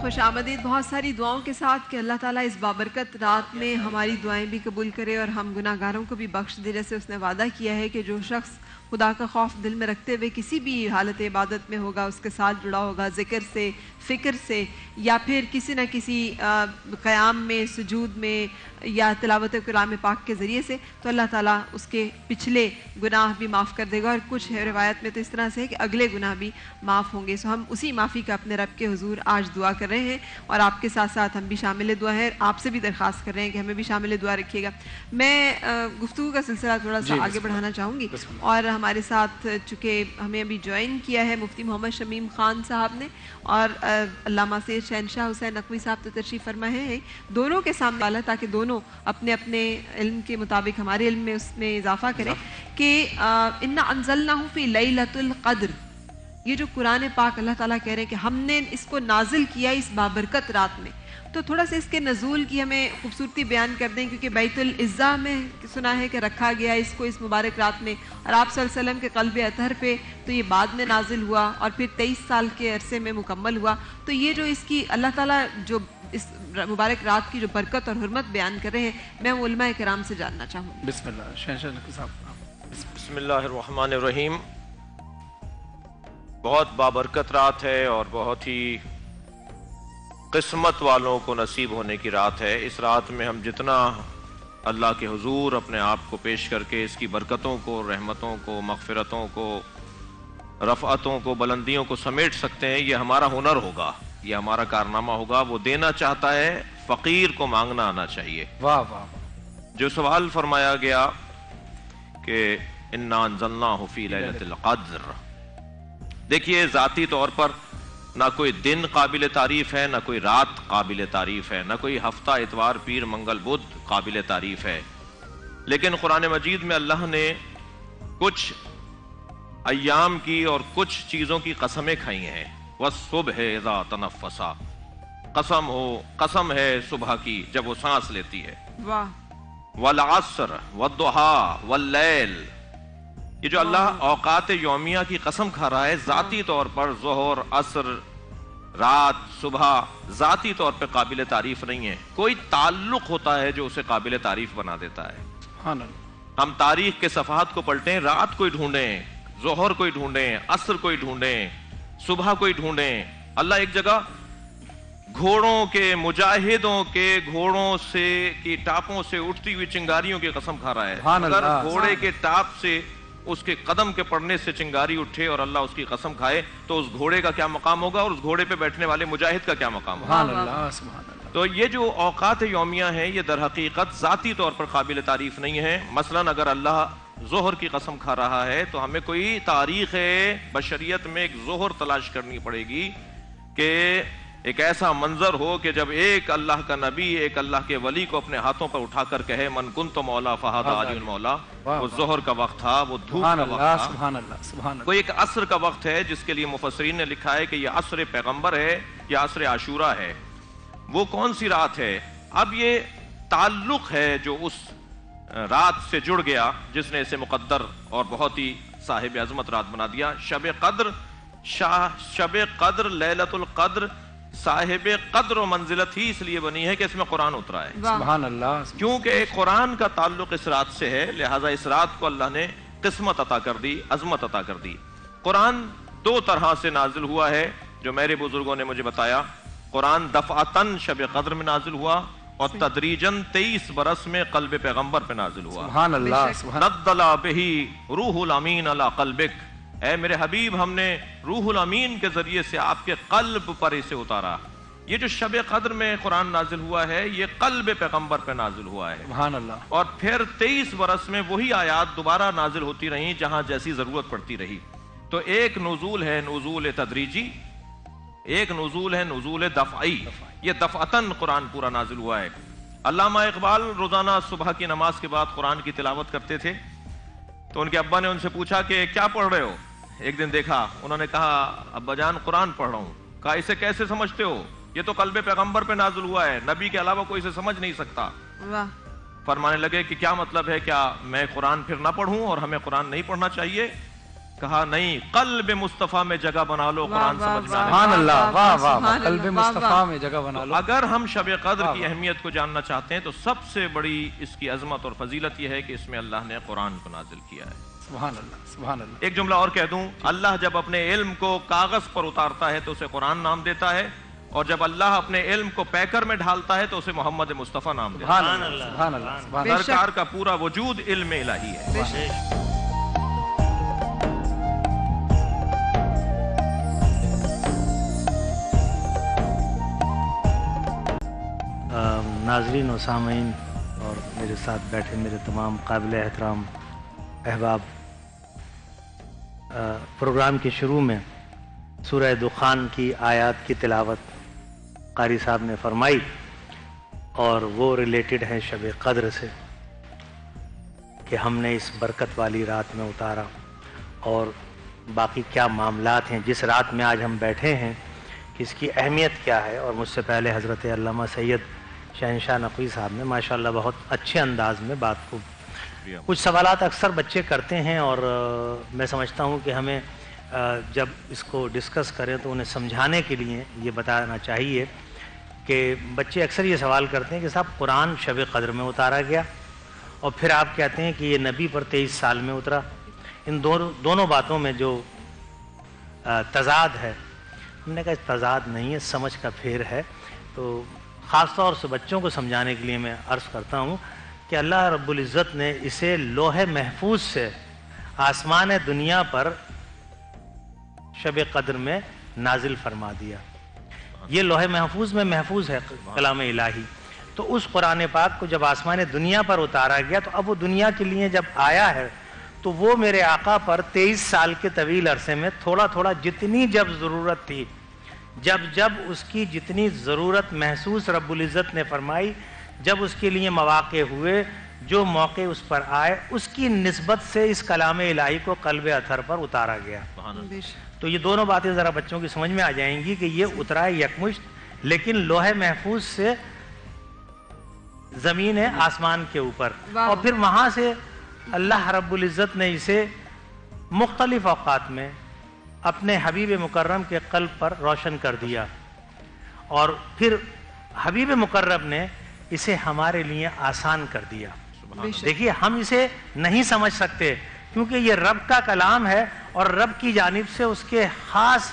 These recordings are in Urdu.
خوش آمدید بہت ساری دعاؤں کے ساتھ کہ اللہ تعالیٰ اس بابرکت رات میں ہماری دعائیں بھی قبول کرے اور ہم گناہ گاروں کو بھی بخش دے، جیسے اس نے وعدہ کیا ہے کہ جو شخص خدا کا خوف دل میں رکھتے ہوئے کسی بھی حالت عبادت میں ہوگا، اس کے ساتھ جڑا ہوگا ذکر سے، فکر سے، یا پھر کسی نہ کسی قیام میں، سجود میں، یا تلاوت کلام پاک کے ذریعے سے، تو اللہ تعالیٰ اس کے پچھلے گناہ بھی معاف کر دے گا، اور کچھ روایت میں تو اس طرح سے ہے کہ اگلے گناہ بھی معاف ہوں گے۔ سو ہم اسی معافی کا اپنے رب کے حضور آج دعا کر رہے ہیں، اور آپ کے ساتھ ساتھ ہم بھی شامل دعا ہے، آپ سے بھی درخواست کر رہے ہیں کہ ہمیں بھی شامل دعا رکھیے گا۔ میں گفتگو کا سلسلہ تھوڑا سا آگے بڑھانا چاہوں گی، اور ہمارے ساتھ چونکہ ہمیں ابھی جوائن کیا ہے مفتی محمد شمیم خان صاحب نے، اور علامہ سید شہنشاہ حسین نقوی صاحب تو تشریف فرما ہیں، دونوں کے سامنے والا تاکہ دونوں اپنے اپنے علم کے مطابق ہمارے علم میں اس میں اضافہ کریں کہ اِنَّا أَنزَلْنَاهُ فِي لَيْلَةِ الْقَدْرِ، یہ جو قرآن پاک اللہ تعالیٰ کہہ رہے ہیں کہ ہم نے اس کو نازل کیا اس بابرکت رات میں، تو تھوڑا سا اس کے نزول کی ہمیں خوبصورتی بیان کر دیں، کیونکہ بیت العزہ میں سنا ہے کہ رکھا گیا اس کو اس مبارک رات میں، اور آپ صلی اللہ علیہ وسلم کے قلب اطہر پہ تو یہ بعد میں نازل ہوا اور پھر 23 سال کے عرصے میں مکمل ہوا۔ تو یہ جو اس کی اللہ تعالیٰ جو اس مبارک رات کی جو برکت اور حرمت بیان کر رہے ہیں، میں علماء کرام سے جاننا چاہوں گی۔ بسم اللہ شہنشاہ صاحب۔ بسم اللہ الرحمن الرحیم۔ بہت بابرکت رات ہے اور بہت ہی قسمت والوں کو نصیب ہونے کی رات ہے۔ اس رات میں ہم جتنا اللہ کے حضور اپنے آپ کو پیش کر کے اس کی برکتوں کو، رحمتوں کو، مغفرتوں کو، رفعتوں کو، بلندیوں کو سمیٹ سکتے ہیں، یہ ہمارا ہنر ہوگا، یہ ہمارا کارنامہ ہوگا۔ وہ دینا چاہتا ہے، فقیر کو مانگنا آنا چاہیے۔ واہ واہ۔ جو سوال فرمایا گیا کہ اِنَّا أَنزَلْنَاهُ فِي لَيْلَةِ الْقَدْرِ، دیکھیے ذاتی طور پر نہ کوئی دن قابل تعریف ہے، نہ کوئی رات قابل تعریف ہے، نہ کوئی ہفتہ اتوار پیر منگل بدھ قابل تعریف ہے، لیکن قرآن مجید میں اللہ نے کچھ ایام کی اور کچھ چیزوں کی قسمیں کھائی ہیں۔ وَالصُّبْحِ إِذَا تَنَفَّسَ، قسم ہے صبح کی جب وہ سانس لیتی ہے۔ واہ۔ وَالْعَصْرِ وَالضُّحَىٰ وَاللَّيْلِ، یہ جو اللہ اوقات یومیہ کی قسم کھا رہا ہے، ذاتی طور پر ظہر، عصر، رات، صبح ذاتی طور پہ قابل تعریف نہیں ہے، کوئی تعلق ہوتا ہے جو اسے قابل تعریف بنا دیتا ہے۔ سبحان اللہ۔ ہم تاریخ کے صفحات کو پلٹیں، رات کوئی ڈھونڈیں، ظہر کوئی ڈھونڈیں، عصر کوئی ڈھونڈیں، صبح کوئی ڈھونڈیں، اللہ ایک جگہ گھوڑوں کے، مجاہدوں کے گھوڑوں سے کی ٹاپوں سے اٹھتی ہوئی چنگاریوں کی قسم کھا رہا ہے۔ اگر گھوڑے کے ٹاپ سے اس کے قدم کے پڑنے سے چنگاری اٹھے اور اللہ اس کی قسم کھائے تو اس گھوڑے کا کیا مقام ہوگا، اور اس گھوڑے پہ بیٹھنے والے مجاہد کا کیا مقام ہوگا۔ سبحان اللہ سبحان اللہ۔ تو یہ جو اوقات یومیہ ہیں یہ در حقیقت ذاتی طور پر قابل تعریف نہیں ہے۔ مثلا اگر اللہ ظہر کی قسم کھا رہا ہے تو ہمیں کوئی تاریخ بشریت میں ایک ظہر تلاش کرنی پڑے گی کہ ایک ایسا منظر ہو کہ جب ایک اللہ کا نبی ایک اللہ کے ولی کو اپنے ہاتھوں پر اٹھا کر کہے من کنت مولا فہذا علی المولا، وہ ظہر کا وقت تھا، وہ دھوپ کا وقت تھا۔ سبحان اللہ سبحان اللہ۔ کوئی ایک عصر کا وقت ہے جس کے لیے مفسرین نے لکھا ہے کہ یہ عصر پیغمبر ہے یا عصر عاشورہ ہے۔ وہ کون سی رات ہے؟ اب یہ تعلق ہے جو اس رات سے جڑ گیا جس نے اسے مقدر اور بہت ہی صاحب عظمت رات بنا دیا۔ شب قدر لیلۃ القدر صاحب قدر و منزلت ہی اس لیے بنی ہے کہ اس میں قرآن اترا ہے۔ سبحان اللہ۔ کیونکہ قرآن کا تعلق اس رات سے ہے، لہٰذا اس رات کو اللہ نے قسمت عطا کر دی، عظمت عطا کر دی۔ قرآن دو طرح سے نازل ہوا ہے جو میرے بزرگوں نے مجھے بتایا۔ قرآن دفعتاً شب قدر میں نازل ہوا اور تدریجاً 23 برس میں قلب پیغمبر پہ نازل ہوا۔ سبحان اللہ سبحان اللہ۔ نزل بہ روح الامین علی قلبک، اے میرے حبیب ہم نے روح الامین کے ذریعے سے آپ کے قلب پر اسے اتارا۔ یہ جو شب قدر میں قرآن نازل ہوا ہے یہ قلب پیغمبر پہ نازل ہوا ہے، سبحان اللہ۔ اور پھر 23 برس میں وہی آیات دوبارہ نازل ہوتی رہیں جہاں جیسی ضرورت پڑتی رہی۔ تو ایک نزول ہے نزول تدریجی، ایک نزول ہے نزول دفعی۔ یہ دفعتاً قرآن پورا نازل ہوا ہے۔ علامہ اقبال روزانہ صبح کی نماز کے بعد قرآن کی تلاوت کرتے تھے، تو ان کے ابا نے ان سے پوچھا کہ کیا پڑھ رہے ہو؟ ایک دن دیکھا، انہوں نے کہا ابا جان قرآن پڑھ رہا ہوں۔ کہا اسے کیسے سمجھتے ہو؟ یہ تو قلب پیغمبر پہ نازل ہوا ہے، نبی کے علاوہ کوئی اسے سمجھ نہیں سکتا۔ فرمانے لگے کہ کیا مطلب ہے، کیا میں قرآن پھر نہ پڑھوں اور ہمیں قرآن نہیں پڑھنا چاہیے؟ کہا نہیں، قلب مصطفیٰ میں جگہ بنا لو قرآن سمجھ میں آنے سبحان اللہ، واہ واہ، سبحان قلب اللہ، واہ مصطفیٰ میں جگہ بنا لو۔ اگر ہم شب قدر کی اہمیت کو جاننا چاہتے ہیں تو سب سے بڑی اس کی عظمت اور فضیلت یہ ہے کہ اس میں اللہ نے قرآن کو نازل کیا ہے۔ سبحان اللہ، سبحان اللہ۔ ایک جملہ اور کہہ دوں، اللہ جب اپنے علم کو کاغذ پر اتارتا ہے تو اسے قرآن نام دیتا ہے، اور جب اللہ اپنے علم کو پیکر میں ڈھالتا ہے تو اسے محمد مصطفیٰ نام دیتا ہے۔ سبحان اللہ، سبحان اللہ، سبحان اللہ۔ سرکار کا پورا وجود علم الہی ہے۔ ناظرین و سامعین اور میرے ساتھ بیٹھے میرے تمام قابل احترام احباب، پروگرام کے شروع میں سورہ دخان کی آیات کی تلاوت قاری صاحب نے فرمائی، اور وہ ریلیٹڈ ہیں شب قدر سے کہ ہم نے اس برکت والی رات میں اتارا، اور باقی کیا معاملات ہیں جس رات میں آج ہم بیٹھے ہیں، اس کی اہمیت کیا ہے۔ اور مجھ سے پہلے حضرت علامہ سید شہنشاہ نقوی صاحب نے ماشاءاللہ بہت اچھے انداز میں بات کو، کچھ سوالات اکثر بچے کرتے ہیں، اور میں سمجھتا ہوں کہ ہمیں جب اس کو ڈسکس کریں تو انہیں سمجھانے کے لیے یہ بتانا چاہیے کہ بچے اکثر یہ سوال کرتے ہیں کہ صاحب قرآن شب قدر میں اتارا گیا، اور پھر آپ کہتے ہیں کہ یہ نبی پر 23 سال میں اترا، ان دونوں باتوں میں جو تضاد ہے، ہم نے کہا اس تضاد نہیں ہے، سمجھ کا پھیر ہے۔ تو خاص طور سے بچوں کو سمجھانے کے لیے میں عرض کرتا ہوں کہ اللہ رب العزت نے اسے لوح محفوظ سے آسمان دنیا پر شب قدر میں نازل فرما دیا۔ یہ لوح محفوظ میں محفوظ ہے کلام الہی، تو اس قرآن پاک کو جب آسمان دنیا پر اتارا گیا تو اب وہ دنیا کے لیے جب آیا ہے تو وہ میرے آقا پر 23 سال کے طویل عرصے میں تھوڑا تھوڑا جتنی جب ضرورت تھی، جب اس کی جتنی ضرورت محسوس رب العزت نے فرمائی، جب اس کے لیے مواقع ہوئے، جو موقع اس پر آئے، اس کی نسبت سے اس کلام الہی کو قلب اطہر پر اتارا گیا۔ تو یہ دونوں باتیں ذرا بچوں کی سمجھ میں آ جائیں گی کہ یہ اترا ہے یکمشت، لیکن لوح محفوظ سے زمین ہے آسمان کے اوپر، اور پھر وہاں سے اللہ رب العزت نے اسے مختلف اوقات میں اپنے حبیب مکرم کے قلب پر روشن کر دیا، اور پھر حبیب مکرم نے اسے ہمارے لیے آسان کر دیا۔ دیکھیے ہم اسے نہیں سمجھ سکتے کیونکہ یہ رب کا کلام ہے، اور رب کی جانب سے اس کے خاص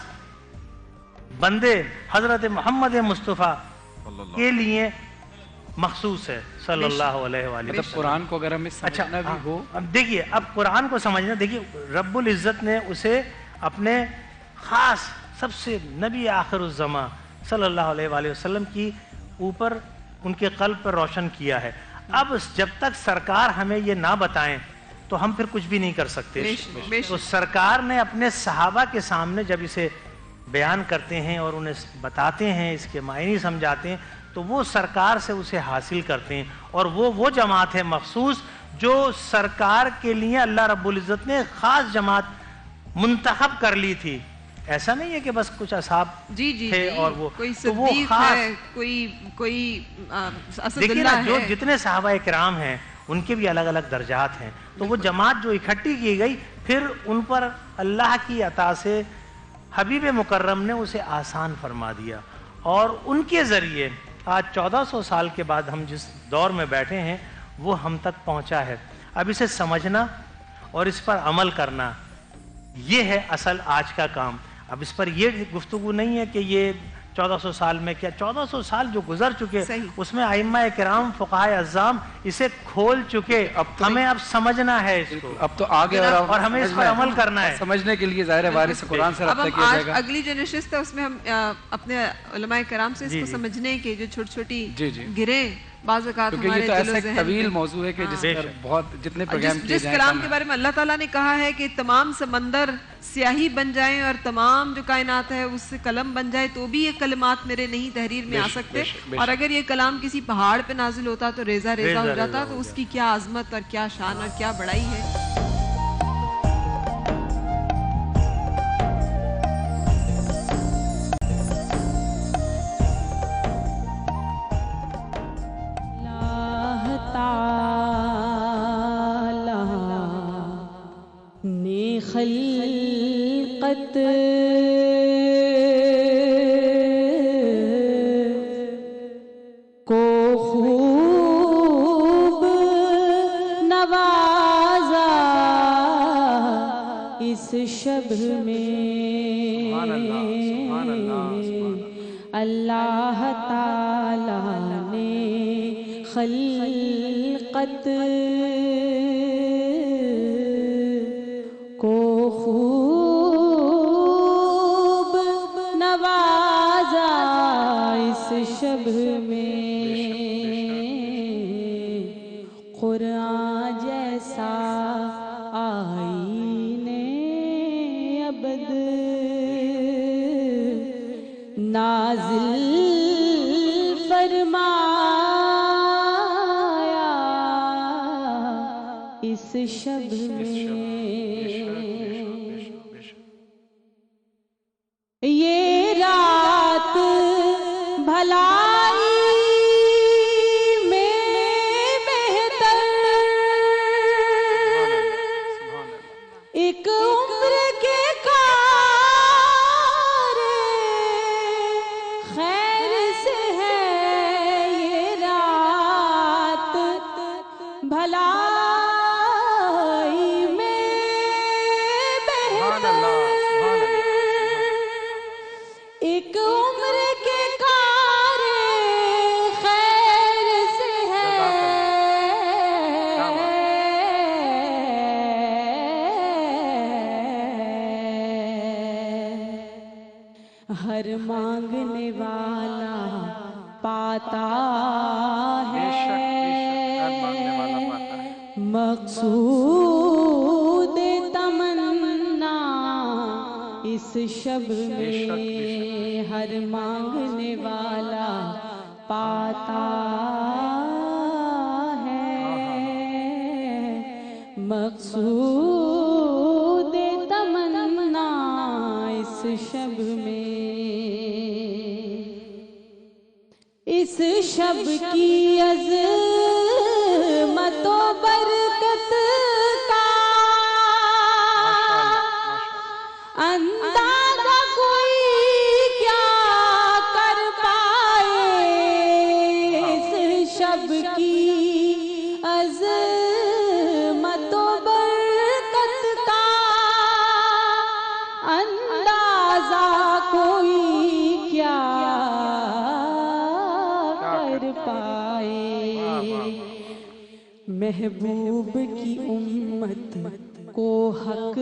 بندے حضرت محمد مصطفیٰ کے لیے مخصوص ہے صلی اللہ علیہ وآلہ وسلم۔ قرآن کو اگر ہمیں سمجھنا بھی ہو، اب دیکھیے اب قرآن کو سمجھنا، دیکھیے رب العزت نے اسے اپنے خاص سب سے نبی آخر الزمان صلی اللہ علیہ وآلہ وسلم کی اوپر ان کے قلب پر روشن کیا ہے۔ اب جب تک سرکار ہمیں یہ نہ بتائیں تو ہم پھر کچھ بھی نہیں کر سکتے۔ تو سرکار نے اپنے صحابہ کے سامنے جب اسے بیان کرتے ہیں اور انہیں بتاتے ہیں، اس کے معنی سمجھاتے ہیں، تو وہ سرکار سے اسے حاصل کرتے ہیں، اور وہ جماعت ہے مخصوص جو سرکار کے لیے اللہ رب العزت نے خاص جماعت منتخب کر لی تھی۔ ایسا نہیں ہے کہ بس کچھ اصحاب تھے اور وہ کوئی تو وہ صدیق ہے، کوئی اسد دیکھیے نا، اللہ جو ہے۔ جتنے صحابہ کرام ہیں ان کے بھی الگ الگ درجات ہیں، تو وہ جماعت جو اکٹھی کی گئی، پھر ان پر اللہ کی عطا سے حبیب مکرم نے اسے آسان فرما دیا، اور ان کے ذریعے آج 1400 سال کے بعد ہم جس دور میں بیٹھے ہیں وہ ہم تک پہنچا ہے۔ اب اسے سمجھنا اور اس پر عمل کرنا، یہ ہے اصل آج کا کام۔ اب اس پر یہ گفتگو نہیں ہے کہ یہ 1400 سال میں کیا، 1400 سال جو گزر چکے اس میں ائمہ کرام فقہائے اعظام اسے کھول چکے، ہمیں اب سمجھنا ہے اس کو، اب تو آگے اور ہمیں اس پر عمل کرنا ہے۔ سمجھنے کے لیے ظاہر ہے وارث قرآن سے اب رابطہ ہم کیا جائے آج گا۔ اگلی جو نشست ہے اس میں ہم اپنے علماء کرام سے اس کو سمجھنے کے جو چھوٹی چھوٹی گریں بعض اوقات کیونکہ ہمارے یہ تو دل و ایسا ایک ذہن طویل میں، موضوع ہے کہ جس پر بہت جتنے پروگرام کیے جس جائیں کلام کے بارے میں اللہ تعالیٰ نے کہا ہے کہ تمام سمندر سیاہی بن جائیں اور تمام جو کائنات ہے اس سے قلم بن جائے تو بھی یہ کلمات میرے نہیں تحریر میں آ سکتے، اور اگر یہ کلام کسی پہاڑ پہ نازل ہوتا تو ریزہ ریزہ ہو جاتا، تو اس کی کیا عظمت اور کیا شان اور کیا بڑائی ہے۔ خل اللہ تعالی نے خلقت کو خوب نوازا اس شب میں، قرآن جیسا آئین ابد نازل فرمایا اس شب میں۔ یہ رات بھلائی میں بہتر ایک عمر کے کار خیر سے ہے، یہ رات بھلائی میں بہتر ایک عمر کے کار خیر سے ہے، ہر مانگنے والا پاتا ہے، مقصود تمنا اس شب میں، ہر مانگنے والا پاتا ہے، مقصود تمنا اس شب میں۔ اس شب کی عظمت و برکت کا اندازہ کوئی کیا کر پائے، اس شب کی عظمت و برکت کا اندازہ کوئی کیا کر پائے۔ محبوب کی امت کو حق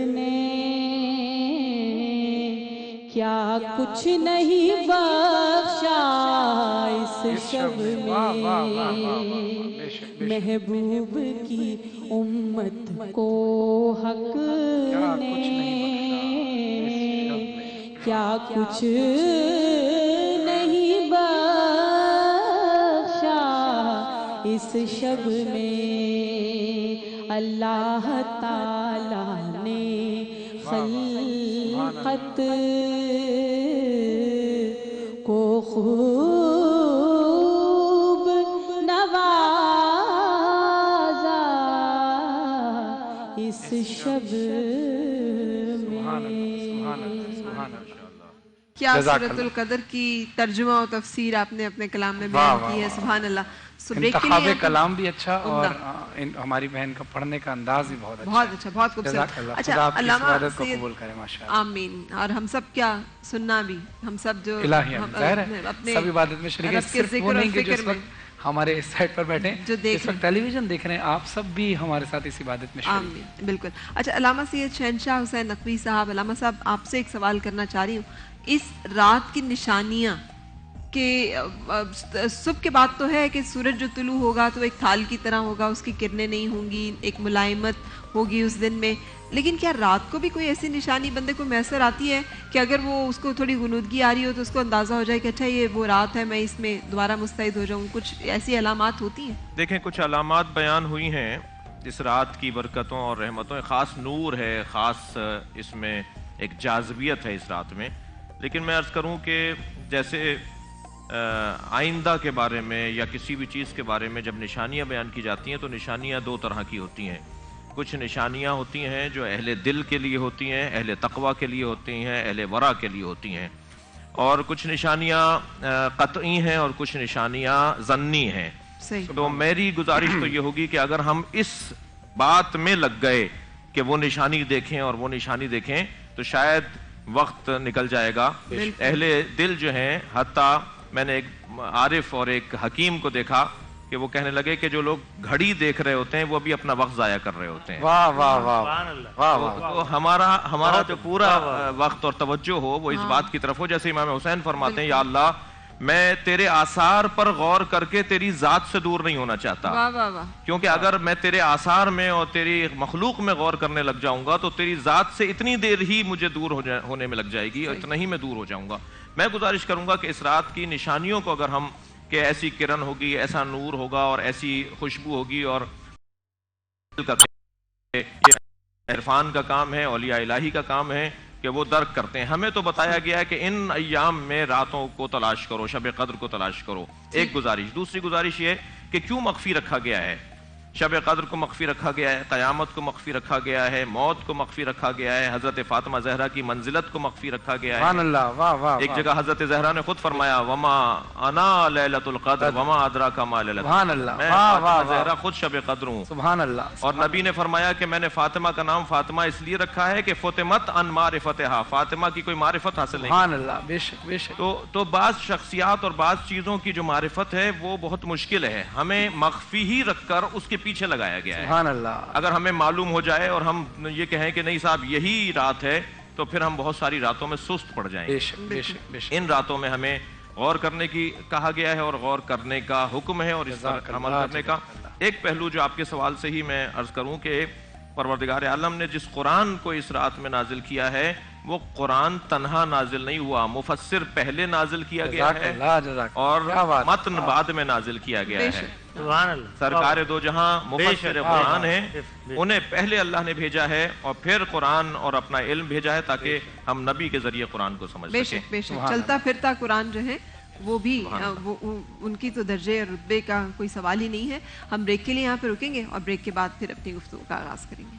نے کیا کچھ نہیں بخشا اس شب میں، محبوب کی امت کو حق نے کیا کچھ نہیں بخشا اس شب میں۔ اللہ تعالی نے خلقت کو خوب نوازا اس شب میں۔ کیا سورۃ القدر کی ترجمہ و تفسیر آپ نے اپنے کلام میں بیان کی ہے، سبحان اللہ۔ انتخاب کلام بھی اچھا اور ہماری بہن کا پڑھنے کا انداز بھی بہت اچھا، بہت اچھا، بہت خوبصورت۔ اچھا علامہ سید، قبول کرے ماشاءاللہ، آمین۔ اور ہم سب کیا سننا بھی، ہم سب جو اپنے سب عبادت میں شریک ہیں، صرف وہ نہیں کہ جو اس وقت ہمارے اس سائٹ پر بیٹھے جو اس وقت ٹیلی ویژن دیکھ رہے ہیں، آپ سب بھی ہمارے ساتھ اس عبادت میں شریک ہیں۔ بالکل۔ اچھا علامہ سید شہنشاہ حسین نقوی صاحب، علامہ صاحب آپ سے ایک سوال کرنا چاہ رہی ہوں، اس رات کی نشانیاں کہ صبح کے بعد تو ہے کہ سورج جو طلوع ہوگا تو ایک تھال کی طرح ہوگا، اس کی کرنیں نہیں ہوں گی، ایک ملائمت ہوگی اس دن میں، لیکن کیا رات کو بھی کوئی ایسی نشانی بندے کو میسر آتی ہے کہ اگر وہ اس کو تھوڑی غنودگی آ رہی ہو تو اس کو اندازہ ہو جائے کہ اچھا یہ وہ رات ہے، میں اس میں دوبارہ مستعد ہو جاؤں؟ کچھ ایسی علامات ہوتی ہیں؟ دیکھیں کچھ علامات بیان ہوئی ہیں اس رات کی برکتوں اور رحمتوں، خاص نور ہے، خاص اس میں ایک جاذبیت ہے اس رات میں۔ لیکن میں عرض کروں کہ جیسے آئندہ کے بارے میں یا کسی بھی چیز کے بارے میں جب نشانیاں بیان کی جاتی ہیں تو نشانیاں دو طرح کی ہوتی ہیں۔ کچھ نشانیاں ہوتی ہیں جو اہل دل کے لیے ہوتی ہیں، اہل تقوی کے لیے ہوتی ہیں، اہل ورع کے لیے ہوتی ہیں، اور کچھ نشانیاں قطعی ہیں اور کچھ نشانیاں ظنی ہیں۔ تو میری گزارش تو یہ ہوگی کہ اگر ہم اس بات میں لگ گئے کہ وہ نشانی دیکھیں اور وہ نشانی دیکھیں تو شاید وقت نکل جائے گا. اہل دل جو ہیں، حتیٰ میں نے ایک عارف اور ایک حکیم کو دیکھا کہ وہ کہنے لگے کہ جو لوگ گھڑی دیکھ رہے ہوتے ہیں وہ بھی اپنا وقت ضائع کر رہے ہوتے ہیں. واہ واہ واہ. تو ہمارا جو پورا وقت اور توجہ ہو وہ اس بات کی طرف ہو، جیسے امام حسین فرماتے ہیں یا اللہ میں تیرے آثار پر غور کر کے تیری ذات سے دور نہیں ہونا چاہتا، کیونکہ اگر میں تیرے آثار میں اور تیری مخلوق میں غور کرنے لگ جاؤں گا تو تیری ذات سے اتنی دیر ہی مجھے دور ہونے میں لگ جائے گی اور اتنا ہی میں دور ہو جاؤں گا. میں گزارش کروں گا کہ اس رات کی نشانیوں کو اگر ہم کہ ایسی کرن ہوگی، ایسا نور ہوگا اور ایسی خوشبو ہوگی، اور عرفان کا کام ہے، اولیاء الہی کا کام ہے کہ وہ درک کرتے ہیں. ہمیں تو بتایا گیا ہے کہ ان ایام میں راتوں کو تلاش کرو، شب قدر کو تلاش کرو. ایک گزارش. دوسری گزارش یہ کہ کیوں مخفی رکھا گیا ہے؟ شب قدر کو مخفی رکھا گیا ہے، قیامت کو مخفی رکھا گیا ہے، موت کو مخفی رکھا گیا ہے، حضرت فاطمہ زہرا کی منزلت کو مخفی رکھا گیا ہے. سبحان اللہ. واہ واہ. ایک جگہ حضرت زہرا نے خود فرمایا وما انا لیلۃ القدر وما ادراک ما لیلۃ القدر. سبحان اللہ. میں فاطمہ زہرا خود شب قدر ہوں. سبحان اللہ. اور نبی نے فرمایا کہ میں نے فاطمہ کا نام فاطمہ اس لیے رکھا ہے کہ فطمت ان معرفتھا، فاطمہ کی کوئی معرفت حاصل نہیں. سبحان اللہ. بے شک بے شک. تو بعض شخصیات اور بعض چیزوں کی جو معرفت ہے وہ بہت مشکل ہے، ہمیں مخفی ہی رکھ کر اس کے پیچھے لگایا گیا ہے. سبحان اللہ. اگر ہمیں معلوم ہو جائے اور ہم یہ کہیں کہ نہیں صاحب یہی رات ہے تو پھر ہم بہت ساری راتوں میں سست پڑ جائیں. بے شک بے شک بے شک. ان راتوں میں ہمیں غور کرنے کی کہا گیا ہے اور غور کرنے کا حکم ہے اور اس پر عمل کرنے کا. ایک پہلو جو آپ کے سوال سے ہی میں عرض کروں کہ پروردگار عالم نے جس قرآن کو اس رات میں نازل کیا ہے وہ قرآن تنہا نازل نہیں ہوا، مفسر پہلے نازل کیا گیا ہے اور متن بعد میں نازل کیا گیا ہے. سرکار دو جہاں مفسر قرآن ہیں، انہیں پہلے اللہ نے بھیجا ہے اور پھر قرآن اور اپنا علم بھیجا ہے تاکہ ہم نبی کے ذریعے قرآن کو سمجھ سکیں. بے شک چلتا پھرتا قرآن جو ہے وہ بھی ان کی تو درجے اور رتبے کا کوئی سوال ہی نہیں ہے. ہم بریک کے لیے یہاں پہ رکیں گے اور بریک کے بعد پھر اپنی گفتگو کا آغاز کریں گے.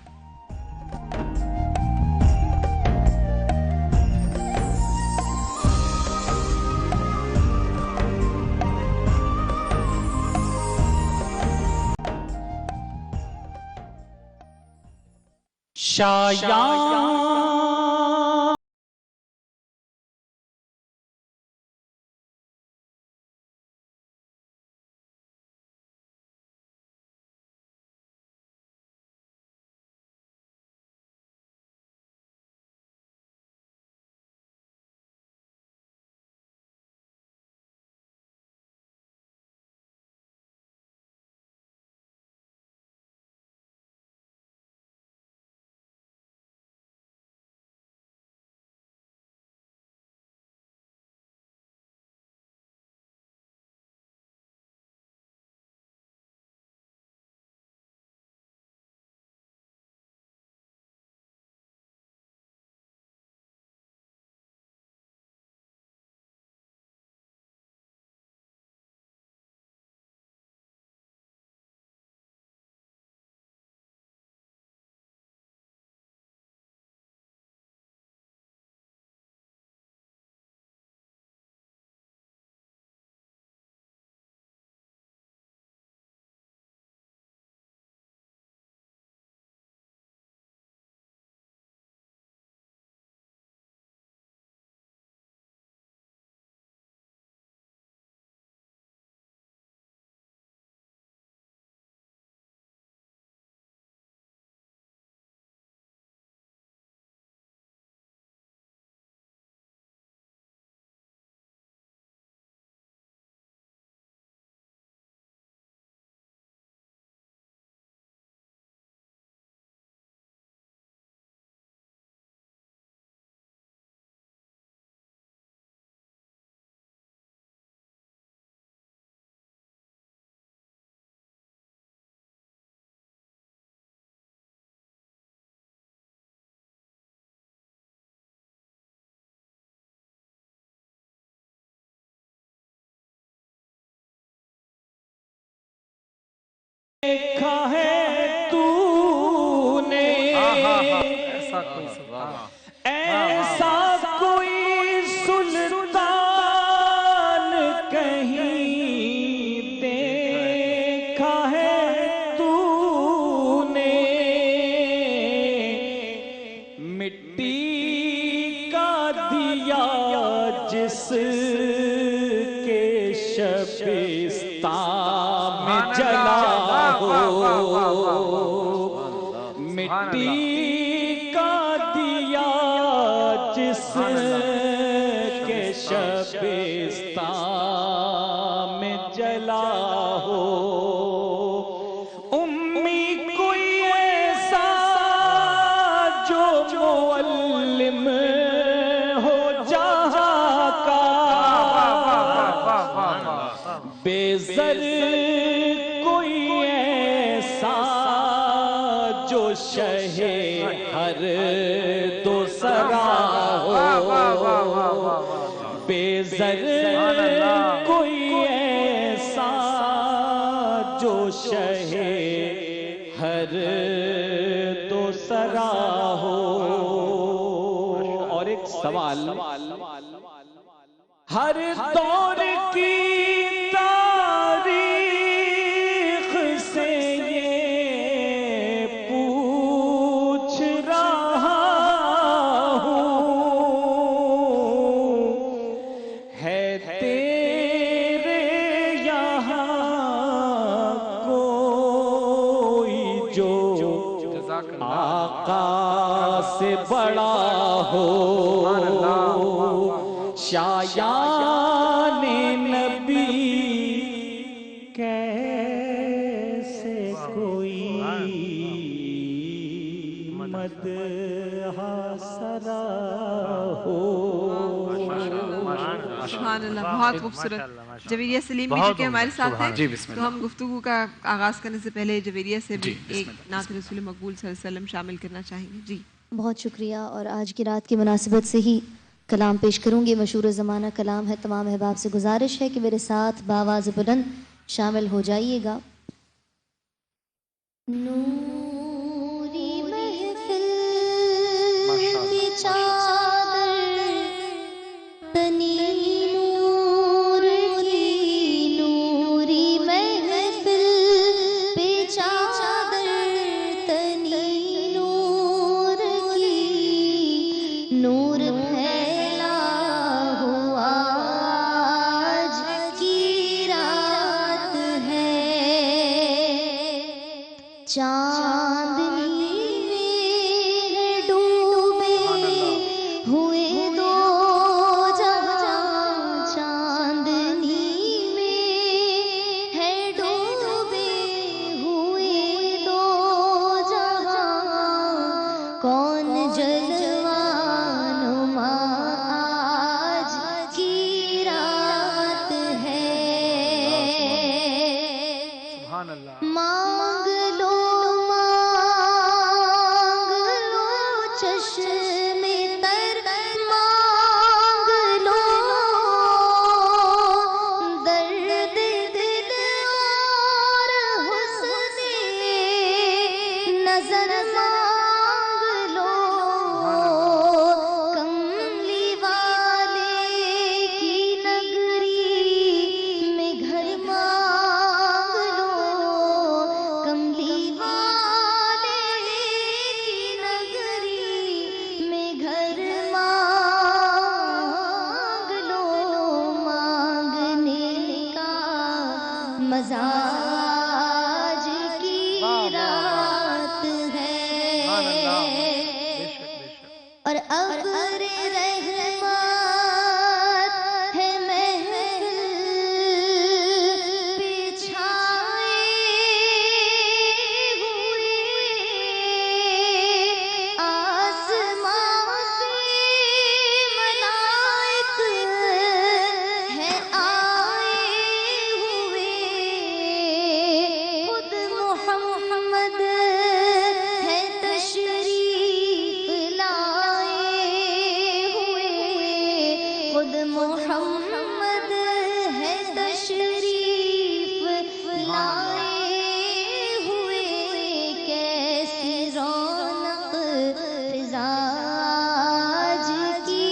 دیکھا ہے تو نے ایسا کوئی سلطان کہیں دیکھا ہے تو نے مٹی کا دیا جس کے شبستان میں جلا ہو، مٹی کا دیا جس کے شبستان میں جلا ہو، امی کوئی ایسا جو معلم ہو جہاں کا، بے زر کوئی ایسا جو شہ ہر دو سرا ہو، بے زر کوئی ایسا جو شہ ہر دو سرا ہو۔ اور ایک سوال، ہر دور کی تاریخ سے یہ پوچھ رہا ہوں، ہے تیرے یہاں کوئی جو آقا سے بڑا ہو؟ شایان نبی کیسے کوئی مدح سرا ہو؟ سبحان اللہ، بہت خوبصورت۔ جویریہ سلیم بھی چونکہ ہمارے ساتھ ہیں تو ہم گفتگو کا آغاز کرنے سے پہلے جویریہ سے بھی ایک نعت رسول مقبول صلی اللہ علیہ وسلم شامل کرنا چاہیں گے۔ جی بہت شکریہ، اور آج کی رات کی مناسبت سے ہی کلام پیش کروں گی۔ مشہور زمانہ کلام ہے، تمام احباب سے گزارش ہے کہ میرے ساتھ بآواز بلند شامل ہو جائیے گا۔ نوری محفل کی چادر تنی نور کی، نوری محفل پہ چادر تنی نور کی، نور پھیلا ہوا آج کی رات ہے، چاندنی میں ڈوبے ہوئے دو جہاں، چاندنی میں ہے ڈوبے ہوئے دو جہاں، کون جلوانما آج کی رات ہے، سبحان اللہ۔ مانگ لو چشم تر، مانگ لو درد دل اور حسن نظر، مانگ لو کملی والے کی نگری میں گھر، مانگ لو کملی والے کی نگری میں گھر، مانگ لو مانگنے کا مزہ آج کی رات ہے، اور ابر رحمت ہے محفل بچھائے ہوئے، آسمان سے ملائک ہے آئے ہوئے، خود محمد ہے تشریف لائے ہوئے، خود محمد ہے تشریف لائے ہوئے، کیسی رونق فضا آج کی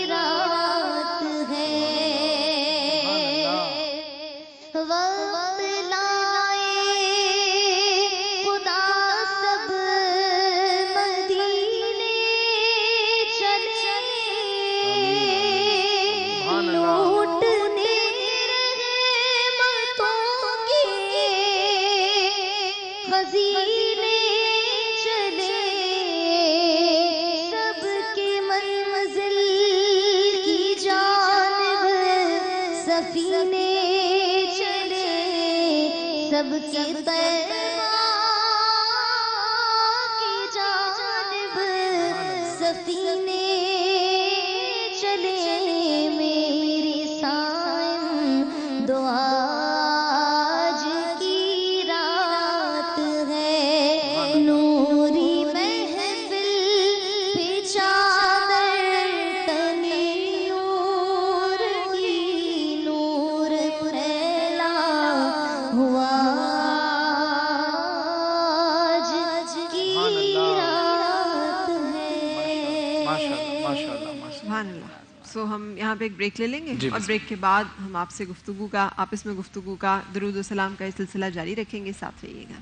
رات ہے، وقت لائے خدا سب مدینے چلے، سفینے چلے سب کے طیبہ کی جانب سفینے چلے میری سائن دعا آج کی رات ہے نوری محفل پہ چادر تنی نور کی نور پھیلا ہوا آج کی رات ہے. سبحان اللہ. سو ہم یہاں پہ ایک بریک لے لیں گے اور بریک کے بعد ہم آپ سے گفتگو کا آپس میں گفتگو کا درود و سلام کا یہ سلسلہ جاری رکھیں گے. ساتھ رہیے گا.